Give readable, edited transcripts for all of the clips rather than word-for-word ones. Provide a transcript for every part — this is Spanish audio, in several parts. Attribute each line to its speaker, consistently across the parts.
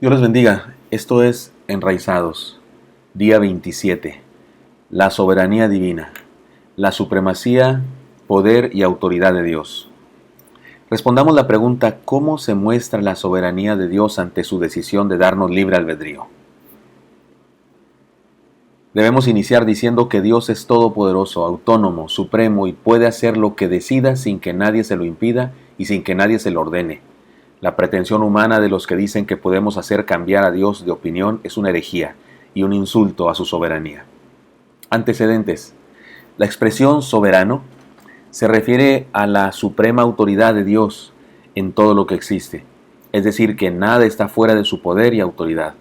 Speaker 1: Dios les bendiga. Esto es Enraizados, día 27. La soberanía divina, la supremacía, poder y autoridad de Dios. Respondamos la pregunta: ¿cómo se muestra la soberanía de Dios ante su decisión de darnos libre albedrío? Debemos iniciar diciendo que Dios es todopoderoso, autónomo, supremo y puede hacer lo que decida sin que nadie se lo impida y sin que nadie se lo ordene. La pretensión humana de los que dicen que podemos hacer cambiar a Dios de opinión es una herejía y un insulto a su soberanía. Antecedentes. La expresión soberano se refiere a la suprema autoridad de Dios en todo lo que existe, es decir, que nada está fuera de su poder y autoridad.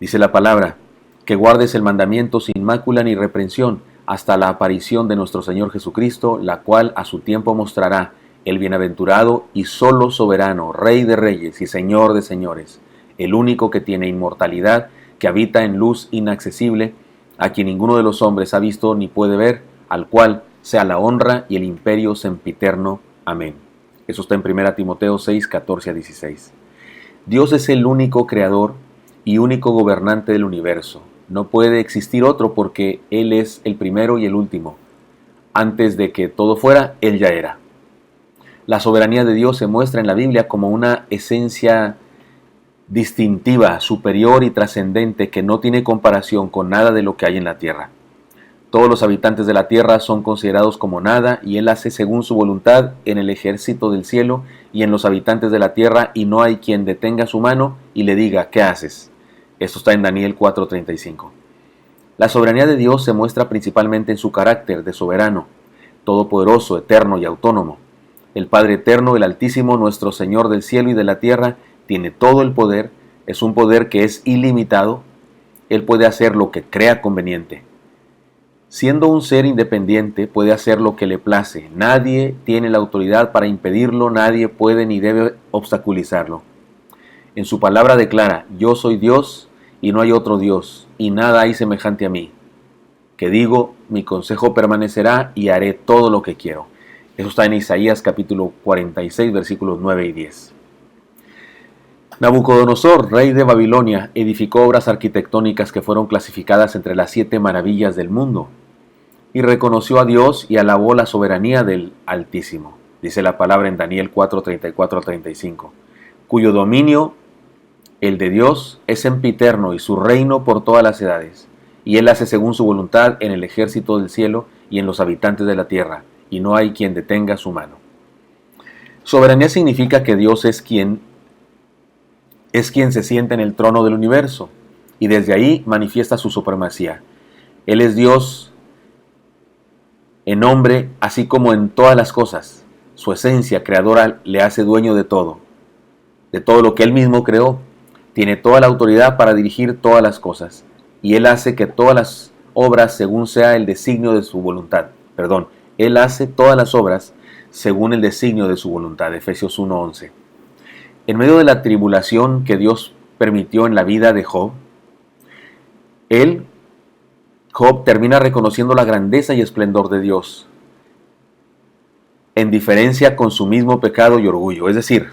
Speaker 1: Dice la palabra: que guardes el mandamiento sin mácula ni reprensión hasta la aparición de nuestro Señor Jesucristo, la cual a su tiempo mostrará el bienaventurado y solo soberano, Rey de reyes y Señor de señores, el único que tiene inmortalidad, que habita en luz inaccesible, a quien ninguno de los hombres ha visto ni puede ver, al cual sea la honra y el imperio sempiterno. Amén. Eso está en 1 Timoteo 6, 14 a 16. Dios es el único creador y único gobernante del universo. No puede existir otro porque Él es el primero y el último. Antes de que todo fuera, Él ya era. La soberanía de Dios se muestra en la Biblia como una esencia distintiva, superior y trascendente que no tiene comparación con nada de lo que hay en la tierra. Todos los habitantes de la tierra son considerados como nada, y Él hace según su voluntad en el ejército del cielo y en los habitantes de la tierra, y no hay quien detenga su mano y le diga: ¿qué haces? Esto está en Daniel 4:35. La soberanía de Dios se muestra principalmente en su carácter de soberano, todopoderoso, eterno y autónomo. El Padre eterno, el Altísimo, nuestro Señor del cielo y de la tierra, tiene todo el poder, es un poder que es ilimitado. Él puede hacer lo que crea conveniente. Siendo un ser independiente, puede hacer lo que le place. Nadie tiene la autoridad para impedirlo, nadie puede ni debe obstaculizarlo. En su palabra declara: yo soy Dios y no hay otro Dios, y nada hay semejante a mí. Que digo, mi consejo permanecerá y haré todo lo que quiero. Eso está en Isaías capítulo 46, versículos 9 y 10. Nabucodonosor, rey de Babilonia, edificó obras arquitectónicas que fueron clasificadas entre las 7 maravillas del mundo, y reconoció a Dios y alabó la soberanía del Altísimo. Dice la palabra en Daniel 4:34-35, cuyo dominio, el de Dios, es sempiterno y su reino por todas las edades, y Él hace según su voluntad en el ejército del cielo y en los habitantes de la tierra, y no hay quien detenga su mano. Soberanía significa que Dios es quien se sienta en el trono del universo, y desde ahí manifiesta su supremacía. Él es Dios en nombre, así como en todas las cosas. Su esencia creadora le hace dueño de todo lo que Él mismo creó. Tiene toda la autoridad para dirigir todas las cosas, y Él hace que todas las obras según sea el designio de su voluntad. Él hace todas las obras según el designio de su voluntad. Efesios 1:11. En medio de la tribulación que Dios permitió en la vida de Job, Job termina reconociendo la grandeza y esplendor de Dios, en diferencia con su mismo pecado y orgullo. Es decir,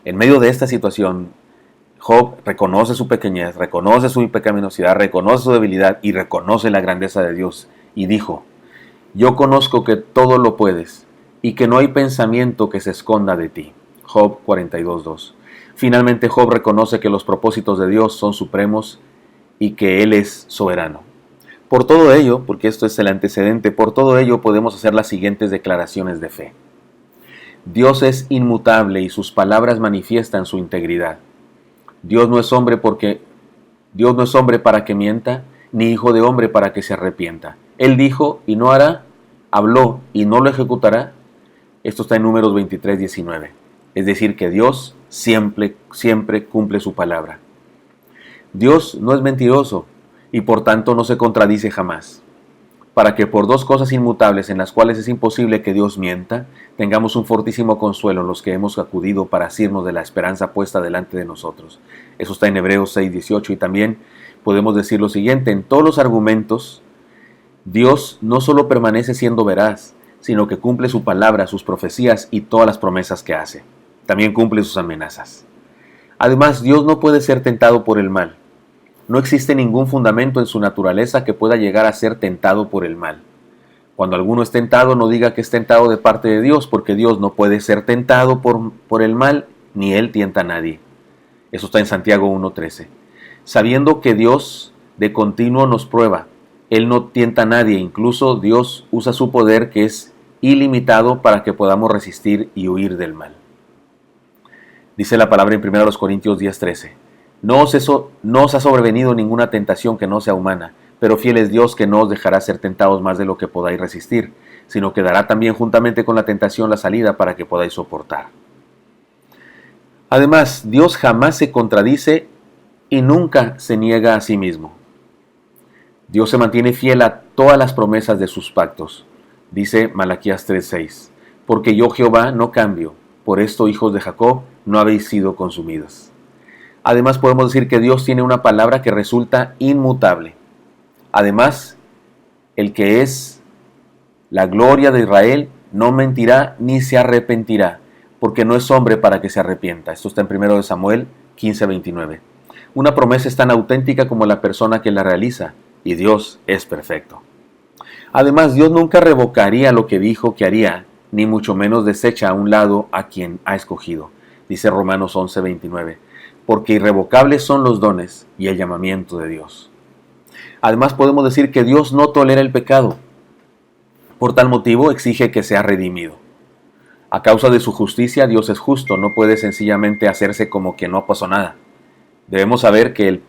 Speaker 1: en medio de esta situación, Job reconoce su pequeñez, reconoce su pecaminosidad, reconoce su debilidad y reconoce la grandeza de Dios. Y dijo: yo conozco que todo lo puedes y que no hay pensamiento que se esconda de ti. Job 42:2. Finalmente, Job reconoce que los propósitos de Dios son supremos y que Él es soberano. Por todo ello, porque esto es el antecedente, por todo ello podemos hacer las siguientes declaraciones de fe. Dios es inmutable y sus palabras manifiestan su integridad. Dios no es hombre para que mienta, ni hijo de hombre para que se arrepienta. Él dijo y no hará, habló y no lo ejecutará. Esto está en Números 23:19. Es decir, que Dios siempre cumple su palabra. Dios no es mentiroso y por tanto no se contradice jamás. Para que por 2 cosas inmutables en las cuales es imposible que Dios mienta, tengamos un fortísimo consuelo en los que hemos acudido para asirnos de la esperanza puesta delante de nosotros. Eso está en Hebreos 6:18, y también podemos decir lo siguiente: en todos los argumentos, Dios no solo permanece siendo veraz, sino que cumple su palabra, sus profecías y todas las promesas que hace. También cumple sus amenazas. Además, Dios no puede ser tentado por el mal. No existe ningún fundamento en su naturaleza que pueda llegar a ser tentado por el mal. Cuando alguno es tentado, no diga que es tentado de parte de Dios, porque Dios no puede ser tentado por el mal, ni Él tienta a nadie. Eso está en Santiago 1:13. Sabiendo que Dios de continuo nos prueba, Él no tienta a nadie, incluso Dios usa su poder que es ilimitado para que podamos resistir y huir del mal. Dice la palabra en 1 Corintios 10:13. No os ha sobrevenido ninguna tentación que no sea humana, pero fiel es Dios que no os dejará ser tentados más de lo que podáis resistir, sino que dará también juntamente con la tentación la salida para que podáis soportar. Además, Dios jamás se contradice y nunca se niega a sí mismo. Dios se mantiene fiel a todas las promesas de sus pactos. Dice Malaquías 3:6, porque yo Jehová no cambio, por esto hijos de Jacob no habéis sido consumidos. Además podemos decir que Dios tiene una palabra que resulta inmutable. Además, el que es la gloria de Israel no mentirá ni se arrepentirá, porque no es hombre para que se arrepienta. Esto está en 1 Samuel 15:29. Una promesa es tan auténtica como la persona que la realiza, y Dios es perfecto. Además, Dios nunca revocaría lo que dijo que haría, ni mucho menos desecha a un lado a quien ha escogido. Dice Romanos 11:29, porque irrevocables son los dones y el llamamiento de Dios. Además podemos decir que Dios no tolera el pecado. Por tal motivo exige que sea redimido. A causa de su justicia, Dios es justo, no puede sencillamente hacerse como que no pasó nada. Debemos saber que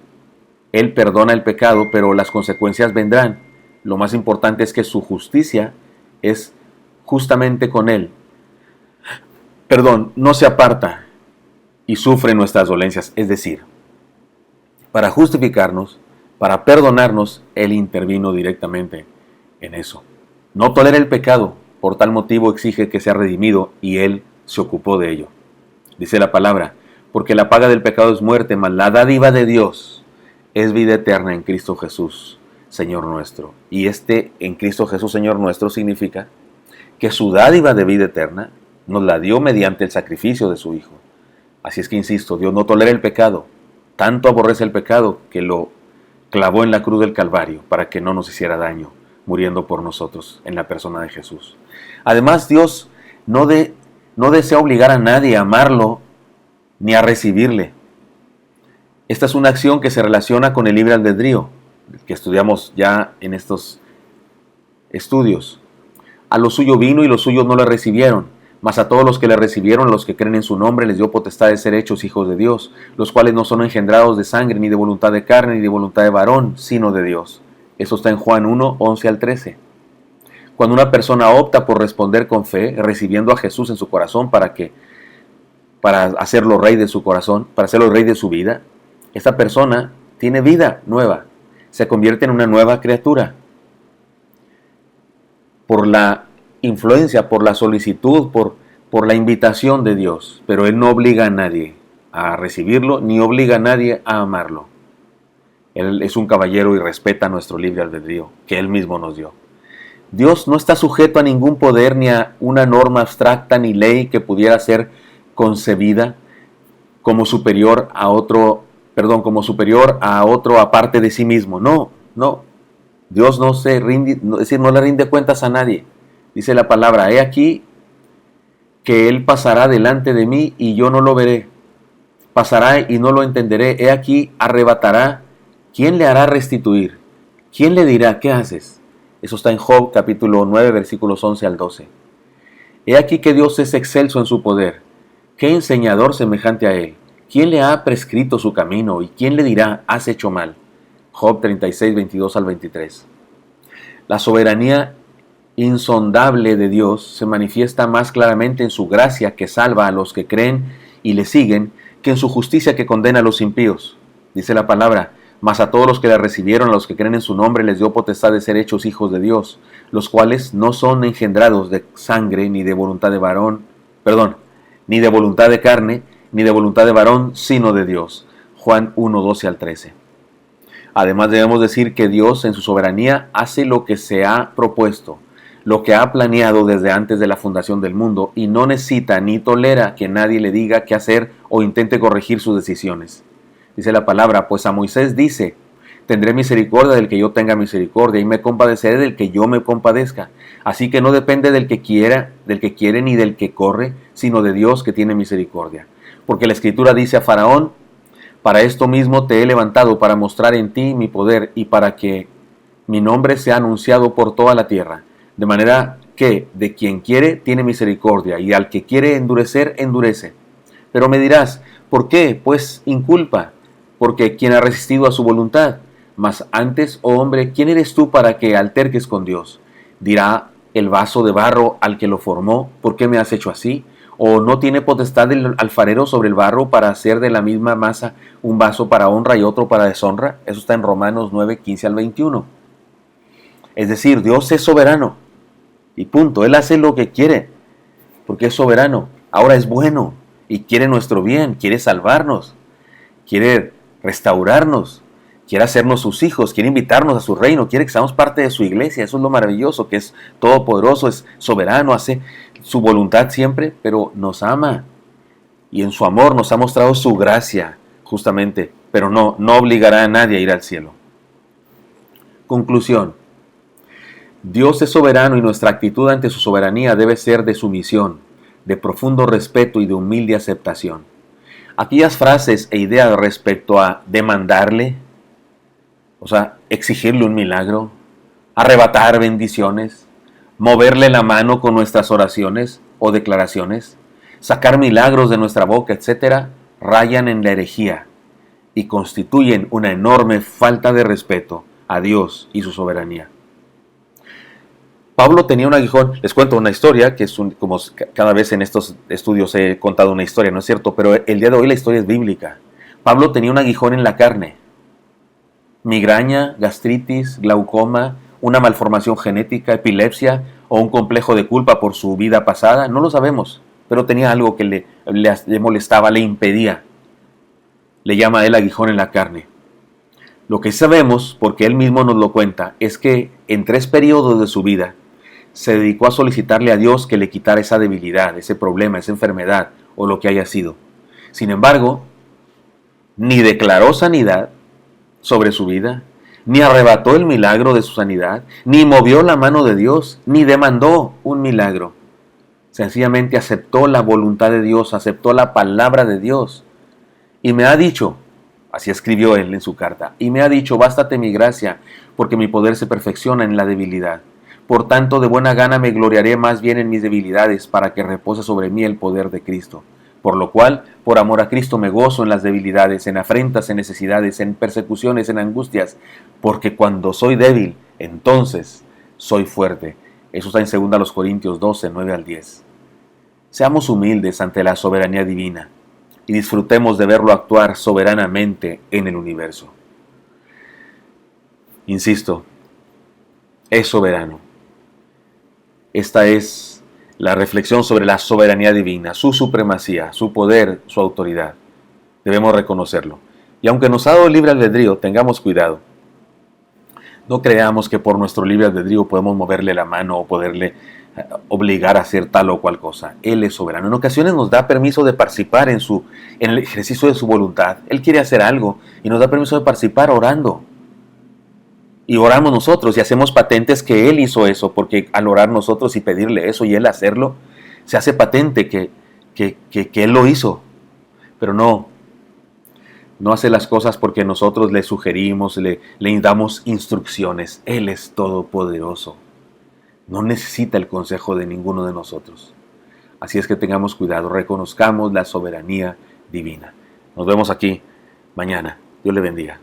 Speaker 1: Él perdona el pecado, pero las consecuencias vendrán. Lo más importante es que su justicia es justamente con Él. No se aparta y sufre nuestras dolencias. Es decir, para justificarnos, para perdonarnos, Él intervino directamente en eso. No tolera el pecado, por tal motivo exige que sea redimido y Él se ocupó de ello. Dice la palabra, porque la paga del pecado es muerte, mas la dádiva de Dios es vida eterna en Cristo Jesús, Señor nuestro. Y en Cristo Jesús, Señor nuestro, significa que su dádiva de vida eterna nos la dio mediante el sacrificio de su Hijo. Así es que insisto, Dios no tolera el pecado, tanto aborrece el pecado que lo clavó en la cruz del Calvario para que no nos hiciera daño, muriendo por nosotros en la persona de Jesús. Además, Dios no desea obligar a nadie a amarlo ni a recibirle. Esta es una acción que se relaciona con el libre albedrío, que estudiamos ya en estos estudios. A lo suyo vino y los suyos no le recibieron, mas a todos los que le recibieron, a los que creen en su nombre, les dio potestad de ser hechos hijos de Dios, los cuales no son engendrados de sangre, ni de voluntad de carne, ni de voluntad de varón, sino de Dios. Eso está en Juan 1:11-13. Cuando una persona opta por responder con fe, recibiendo a Jesús en su corazón para hacerlo rey de su corazón, para hacerlo rey de su vida, esta persona tiene vida nueva, se convierte en una nueva criatura. Por la influencia, por la solicitud, por la invitación de Dios, pero Él no obliga a nadie a recibirlo, ni obliga a nadie a amarlo. Él es un caballero y respeta nuestro libre albedrío que Él mismo nos dio. Dios no está sujeto a ningún poder ni a una norma abstracta ni ley que pudiera ser concebida como superior a otro aparte de sí mismo. No. Dios no se rinde, es decir, no le rinde cuentas a nadie. Dice la palabra, he aquí que Él pasará delante de mí y yo no lo veré. Pasará y no lo entenderé. He aquí arrebatará. ¿Quién le hará restituir? ¿Quién le dirá, qué haces? Eso está en Job capítulo 9, versículos 11-12. He aquí que Dios es excelso en su poder. ¿Qué enseñador semejante a Él? ¿Quién le ha prescrito su camino? ¿Y quién le dirá, has hecho mal? Job 36, 22-23. La soberanía insondable de Dios se manifiesta más claramente en su gracia que salva a los que creen y le siguen, que en su justicia que condena a los impíos. Dice la palabra, mas a todos los que la recibieron, a los que creen en su nombre, les dio potestad de ser hechos hijos de Dios, los cuales no son engendrados de sangre, ni de voluntad de ni de voluntad de carne, ni de voluntad de varón, sino de Dios. Juan 1:12-13. Además debemos decir que Dios en su soberanía hace lo que se ha propuesto. lo que ha planeado desde antes de la fundación del mundo y no necesita ni tolera que nadie le diga qué hacer o intente corregir sus decisiones. Dice la palabra, pues a Moisés dice, tendré misericordia del que yo tenga misericordia y me compadeceré del que yo me compadezca. Así que no depende del que quiere ni del que corre, sino de Dios que tiene misericordia. Porque la Escritura dice a Faraón, para esto mismo te he levantado para mostrar en ti mi poder y para que mi nombre sea anunciado por toda la tierra. De manera que de quien quiere tiene misericordia y al que quiere endurecer, endurece. Pero me dirás, ¿por qué? Pues inculpa, porque quien ha resistido a su voluntad. Mas antes, oh hombre, ¿quién eres tú para que alterques con Dios? Dirá el vaso de barro al que lo formó, ¿por qué me has hecho así? ¿O no tiene potestad el alfarero sobre el barro para hacer de la misma masa un vaso para honra y otro para deshonra? Eso está en Romanos 9, 15 al 21. Es decir, Dios es soberano y punto. Él hace lo que quiere porque es soberano. Ahora es bueno y quiere nuestro bien, quiere salvarnos, quiere restaurarnos, quiere hacernos sus hijos, quiere invitarnos a su reino, quiere que seamos parte de su iglesia. Eso es lo maravilloso, que es todopoderoso, es soberano, hace su voluntad siempre, pero nos ama. Y en su amor nos ha mostrado su gracia, justamente, pero no obligará a nadie a ir al cielo. Conclusión. Dios es soberano y nuestra actitud ante su soberanía debe ser de sumisión, de profundo respeto y de humilde aceptación. Aquellas frases e ideas respecto a demandarle, o sea, exigirle un milagro, arrebatar bendiciones, moverle la mano con nuestras oraciones o declaraciones, sacar milagros de nuestra boca, etc., rayan en la herejía y constituyen una enorme falta de respeto a Dios y su soberanía. Pablo tenía un aguijón. Les cuento una historia, que es como cada vez en estos estudios he contado una historia, ¿no es cierto? Pero el día de hoy la historia es bíblica. Pablo tenía un aguijón en la carne. Migraña, gastritis, glaucoma, una malformación genética, epilepsia o un complejo de culpa por su vida pasada, no lo sabemos, pero tenía algo que le molestaba, le impedía. Le llama a él aguijón en la carne. Lo que sabemos, porque él mismo nos lo cuenta, es que en 3 periodos de su vida se dedicó a solicitarle a Dios que le quitara esa debilidad, ese problema, esa enfermedad o lo que haya sido. Sin embargo, ni declaró sanidad sobre su vida, ni arrebató el milagro de su sanidad, ni movió la mano de Dios, ni demandó un milagro. Sencillamente aceptó la voluntad de Dios, aceptó la palabra de Dios. Y me ha dicho, así escribió él en su carta, y me ha dicho, bástate mi gracia, porque mi poder se perfecciona en la debilidad. Por tanto, de buena gana me gloriaré más bien en mis debilidades, para que repose sobre mí el poder de Cristo. Por lo cual, por amor a Cristo me gozo en las debilidades, en afrentas, en necesidades, en persecuciones, en angustias, porque cuando soy débil, entonces soy fuerte. Eso está en 2 Corintios 12, 9 al 10. Seamos humildes ante la soberanía divina y disfrutemos de verlo actuar soberanamente en el universo. Insisto, es soberano. Esta es la reflexión sobre la soberanía divina, su supremacía, su poder, su autoridad. Debemos reconocerlo. Y aunque nos ha dado libre albedrío, tengamos cuidado. No creamos que por nuestro libre albedrío podemos moverle la mano o poderle obligar a hacer tal o cual cosa. Él es soberano. En ocasiones nos da permiso de participar en el ejercicio de su voluntad. Él quiere hacer algo y nos da permiso de participar orando. Y oramos nosotros y hacemos patentes que Él hizo eso, porque al orar nosotros y pedirle eso y Él hacerlo, se hace patente que Él lo hizo. Pero no hace las cosas porque nosotros le sugerimos, le damos instrucciones. Él es todopoderoso. No necesita el consejo de ninguno de nosotros. Así es que tengamos cuidado, reconozcamos la soberanía divina. Nos vemos aquí mañana. Dios le bendiga.